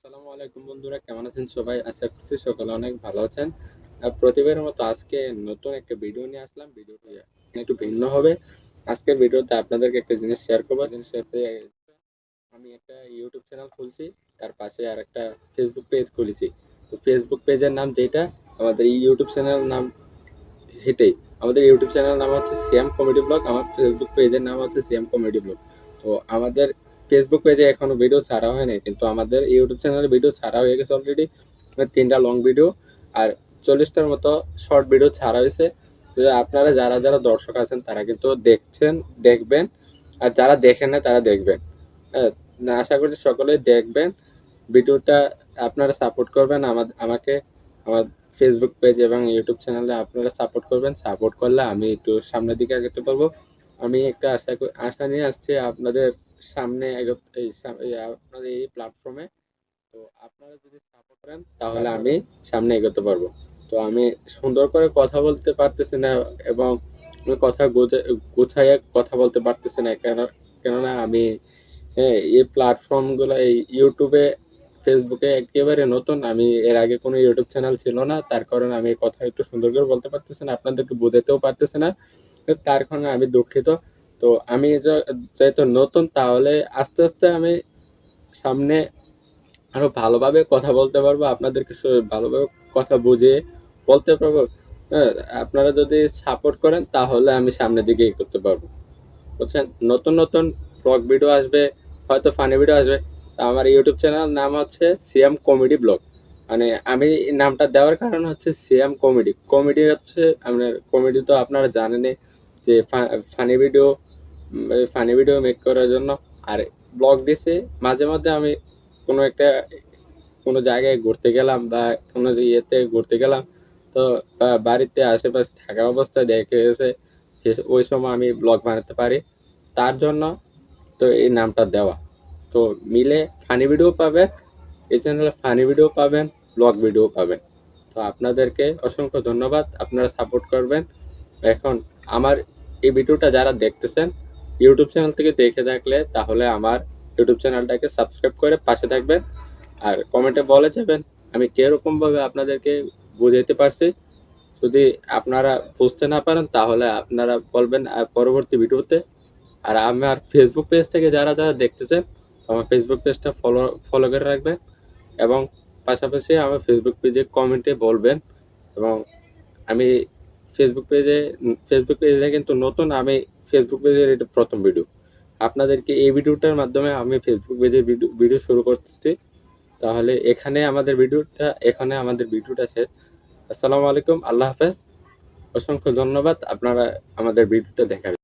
আসসালামু আলাইকুম বন্ধুরা, কেমন আছেন সবাই? আশা করছি সকলে অনেক ভালো আছেন। প্রতিবারের মতো আজকে নতুন একটা ভিডিও নিয়ে আসলাম। ভিডিওটি একটু ভিন্ন হবে। আজকের ভিডিওতে আপনাদেরকে একটা জিনিস শেয়ার করবো। আমি একটা ইউটিউব চ্যানেল খুলছি, তার পাশে আর একটা ফেসবুক পেজ খুলেছি। তো ফেসবুক পেজের নাম যেটা, আমাদের এই ইউটিউব চ্যানেল নাম সেটাই। আমাদের ইউটিউব চ্যানেলের নাম হচ্ছে সিয়াম কমেডি ব্লগ, আমার ফেসবুক পেজের নাম হচ্ছে সিয়াম কমেডি ব্লগ। তো আমাদের ফেসবুক পেজে এখনো ভিডিও ছাড়া হয় নাই, কিন্তু আমাদের ইউটিউব চ্যানেলে ভিডিও ছাড়া হয়ে গেছে অলরেডি। 3টা লং ভিডিও আর 40টার মতো শর্ট ভিডিও ছাড়া হয়েছে। তো আপনারা যারা যারা দর্শক আছেন তারা কিন্তু দেখবেন, আর যারা দেখেন না তারা দেখবেন। হ্যাঁ, না, আশা করছি সকলেই দেখবেন ভিডিওটা। আপনারা সাপোর্ট করবেন আমাকে, আমার ফেসবুক পেজ এবং ইউটিউব চ্যানেলে আপনারা সাপোর্ট করবেন। সাপোর্ট করলে আমি একটু সামনের দিকে এগোতে পারবো। আমি একটা আশা নিয়ে আসছি আপনাদের সামনে আপনাদের এই প্ল্যাটফর্মে। তো আপনারা যদি সাপোর্ট করেন তাহলে আমি সামনে এগোতে পারবো। তো আমি সুন্দর করে কথা বলতে পারতেছি না, এবং আমি কথা গুছাইয়ে কথা বলতে পারতেছি না, কেননা আমি এই প্ল্যাটফর্মগুলো, এই ইউটিউবে ফেসবুকে একেবারে নতুন। আমি এর আগে কোনো ইউটিউব চ্যানেল ছিল না, তার কারণে আমি কথা একটু সুন্দর করে বলতে পারতেছি না, আপনাদেরকে বোঝাতেও পারতেছি না। তার কারণে আমি দুঃখিত। তো আমি যেহেতু নতুন, তাহলে আস্তে আস্তে আমি সামনে আরো ভালোভাবে কথা বলতে পারবো, আপনাদেরকে ভালোভাবে কথা বুঝিয়ে বলতে পারবো। হ্যাঁ, আপনারা যদি সাপোর্ট করেন তাহলে আমি সামনের দিকে এগোতে পারবো, বুঝছেন? নতুন নতুন ব্লগ ভিডিও আসবে, হয়তো ফানি ভিডিও আসবে। তা আমার ইউটিউব চ্যানেল নাম হচ্ছে সিএম কমেডি ব্লগ। মানে আমি এই নামটা দেওয়ার কারণ হচ্ছে সিএম কমেডি। কমেডি হচ্ছে আপনার কমেডি, তো আপনারা জানেনই যে ফানি ভিডিও মেক করার জন্য। আর ব্লগ দিছে মাঝে মধ্যে, আমি কোনো একটা কোনো জায়গায় ঘুরতে গেলাম বা কোনো ইয়েতে ঘুরতে গেলাম, তো বাড়িতে আশেপাশে থাকা অবস্থায় দেখে গেছে ওই সময় আমি ব্লগ বানাতে পারি, তার জন্য তো এই নামটা দেওয়া। তো মিলে ফানি ভিডিও পাবেন, এই চ্যানেলে ফানি ভিডিও পাবেন, ব্লগ ভিডিও পাবেন। তো আপনাদেরকে অসংখ্য ধন্যবাদ, আপনারা সাপোর্ট করবেন। এখন আমার এই ভিডিওটা যারা দেখতেছেন ইউটিউব চ্যানেল থেকে দেখে থাকলে, তাহলে আমার ইউটিউব চ্যানেলটাকে সাবস্ক্রাইব করে পাশে থাকবেন, আর কমেন্টে বলে যাবেন আমি কিরকম ভাবে আপনাদেরকে বুঝাইতে পারছি। যদি আপনারা বুঝতে না পারেন তাহলে আপনারা বলবেন পরবর্তী ভিডিওতে। আর আমার ফেসবুক পেজ থেকে যারা যারা দেখতেছেন, আমার ফেসবুক পেজটা ফলো ফলো করে রাখবেন, এবং পাশাপাশি আমার ফেসবুক পেজে কমেন্টে বলবেন। এবং আমি ফেসবুক পেজে কিন্তু নতুন, আমি ফেসবুক পেজের এটা প্রথম ভিডিও। আপনাদেরকে এই ভিডিওটার মাধ্যমে আমি ফেসবুক পেজে ভিডিও শুরু করতেছি। তাহলে এখানে আমাদের ভিডিওটা শেষ। আসসালামু আলাইকুম, আল্লাহ হাফেজ। অসংখ্য ধন্যবাদ, আপনারা আমাদের ভিডিওটা দেখার